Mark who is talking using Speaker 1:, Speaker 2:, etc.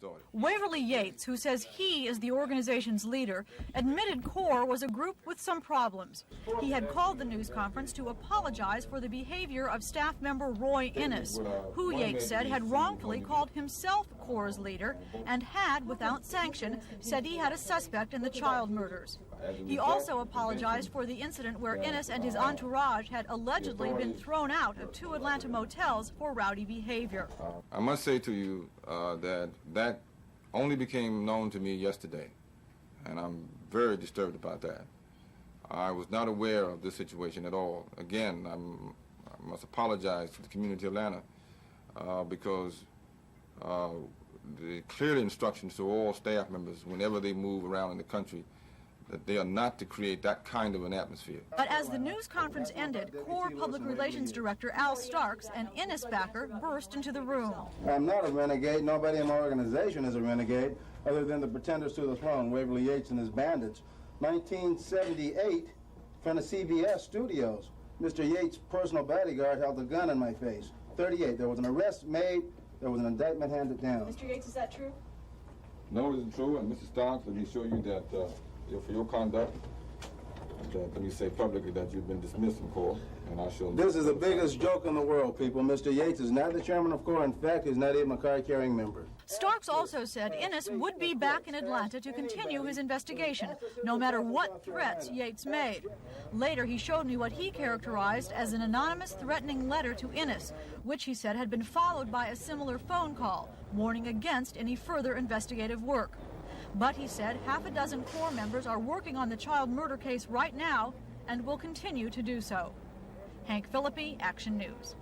Speaker 1: started.
Speaker 2: Waverly Yates, who says he is the organization's leader, admitted CORE was a group with some problems. He had called the news conference to apologize for the behavior of staff member Roy Innis, who Yates said had wrongfully called himself CORE's leader and had, without sanction, said he had a suspect in the child murders. He also apologized for the incident where Innis and his entourage had allegedly been thrown out of 2 Atlanta motels for rowdy behavior.
Speaker 1: I must say to you that only became known to me yesterday, and I'm very disturbed about that. I was not aware of this situation at all. Again, I must apologize to the community of Atlanta because the clear instructions to all staff members whenever they move around in the country that they are not to create that kind of an atmosphere.
Speaker 2: But as the news conference ended, CORE Public Relations Director Al Starks, an Innis backer, burst into the room.
Speaker 3: I'm not a renegade. Nobody in my organization is a renegade other than the pretenders to the throne, Waverly Yates and his bandits. 1978, in front of CBS Studios, Mr. Yates' personal bodyguard held a gun in my face. 38, there was an arrest made, there was an indictment handed down.
Speaker 2: Mr. Yates, is that true?
Speaker 1: No, it isn't true, and Mr. Starks, let me show you that for your conduct, let me say publicly that you've been dismissed from CORE, and I shall...
Speaker 3: This is the biggest joke in the world, people. Mr. Yates is not the chairman of CORE. In fact, he's not even a card-carrying member.
Speaker 2: Starks also said Innis would be back in Atlanta to continue his investigation, no matter what threats Yates made. Later, he showed me what he characterized as an anonymous threatening letter to Innis, which he said had been followed by a similar phone call, warning against any further investigative work. But he said half a dozen CORE members are working on the child murder case right now and will continue to do so. Hank Phillippi, Action News.